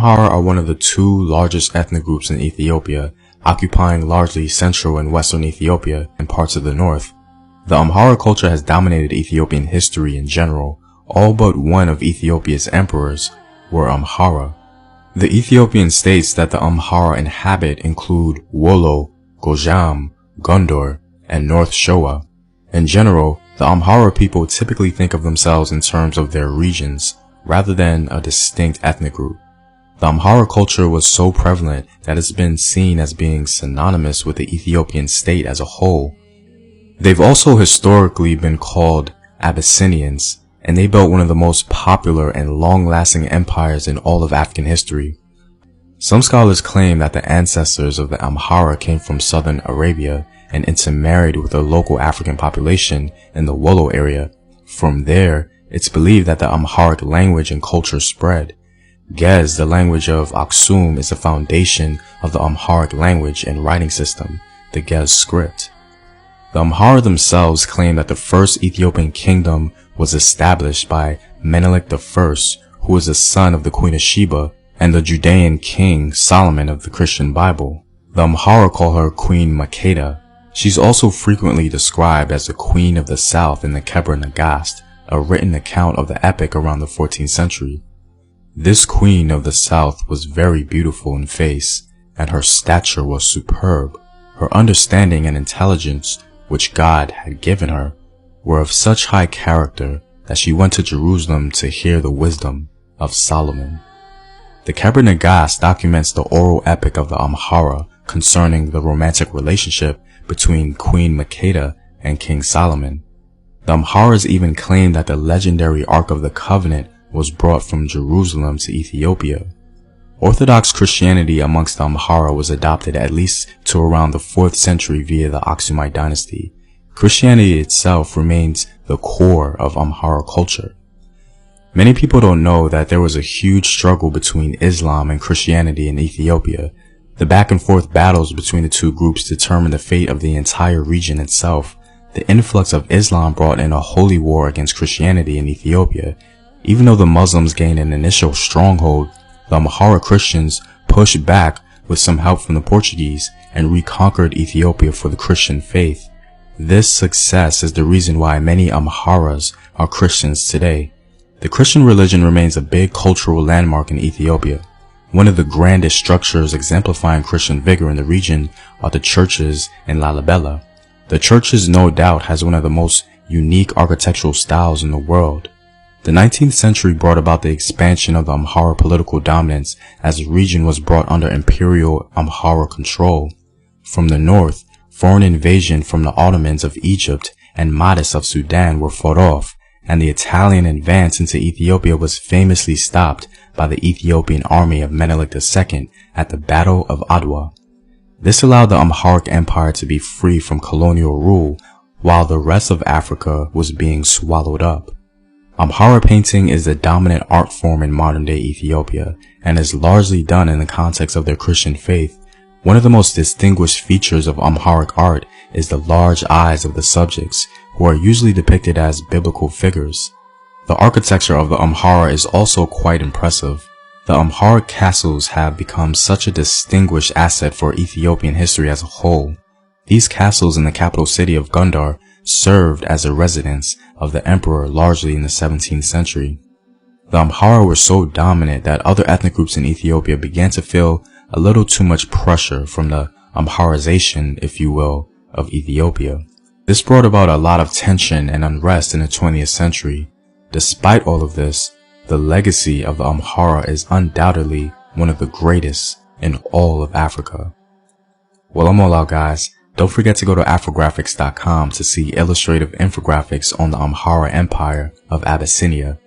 Amhara are one of the two largest ethnic groups in Ethiopia, occupying largely central and western Ethiopia and parts of the north. The Amhara culture has dominated Ethiopian history in general. All but one of Ethiopia's emperors were Amhara. The Ethiopian states that the Amhara inhabit include Wollo, Gojam, Gondor, and North Showa. In general, the Amhara people typically think of themselves in terms of their regions, rather than a distinct ethnic group. The Amhara culture was so prevalent that it's been seen as being synonymous with the Ethiopian state as a whole. They've also historically been called Abyssinians, and they built one of the most popular and long-lasting empires in all of African history. Some scholars claim that the ancestors of the Amhara came from southern Arabia and intermarried with the local African population in the Wollo area. From there, it's believed that the Amharic language and culture spread. Gez, the language of Aksum, is the foundation of the Amharic language and writing system, the Gez script. The Amhara themselves claim that the first Ethiopian kingdom was established by Menelik I, who was the son of the Queen of Sheba and the Judean king Solomon of the Christian Bible. The Amhara call her Queen Makeda. She's also frequently described as the Queen of the South in the Keber Nagast, a written account of the epic around the 14th century. This Queen of the South was very beautiful in face, and her stature was superb. Her understanding and intelligence, which God had given her, were of such high character that she went to Jerusalem to hear the wisdom of Solomon. The Keber Nagast documents the oral epic of the Amhara concerning the romantic relationship between Queen Makeda and King Solomon. The Amharas even claim that the legendary Ark of the Covenant was brought from Jerusalem to Ethiopia. Orthodox Christianity amongst the Amhara was adopted at least to around the 4th century via the Aksumite dynasty. Christianity itself remains the core of Amhara culture. Many people don't know that there was a huge struggle between Islam and Christianity in Ethiopia. The back and forth battles between the two groups determined the fate of the entire region itself. The influx of Islam brought in a holy war against Christianity in Ethiopia. Even though the Muslims gained an initial stronghold, the Amhara Christians pushed back with some help from the Portuguese and reconquered Ethiopia for the Christian faith. This success is the reason why many Amharas are Christians today. The Christian religion remains a big cultural landmark in Ethiopia. One of the grandest structures exemplifying Christian vigor in the region are the churches in Lalibela. The churches no doubt has one of the most unique architectural styles in the world. The 19th century brought about the expansion of the Amhara political dominance as the region was brought under imperial Amhara control. From the north, foreign invasion from the Ottomans of Egypt and Mahdists of Sudan were fought off, and the Italian advance into Ethiopia was famously stopped by the Ethiopian army of Menelik II at the Battle of Adwa. This allowed the Amharic Empire to be free from colonial rule, while the rest of Africa was being swallowed up. Amhara painting is the dominant art form in modern-day Ethiopia, and is largely done in the context of their Christian faith. One of the most distinguished features of Amharic art is the large eyes of the subjects, who are usually depicted as biblical figures. The architecture of the Amhara is also quite impressive. The Amharic castles have become such a distinguished asset for Ethiopian history as a whole. These castles in the capital city of Gondar served as a residence of the emperor largely in the 17th century. The Amhara were so dominant that other ethnic groups in Ethiopia began to feel a little too much pressure from the Amharization, if you will, of Ethiopia. This brought about a lot of tension and unrest in the 20th century. Despite all of this, the legacy of the Amhara is undoubtedly one of the greatest in all of Africa. Well, I'm all out, guys. Don't forget to go to Afrographics.com to see illustrative infographics on the Amhara Empire of Abyssinia.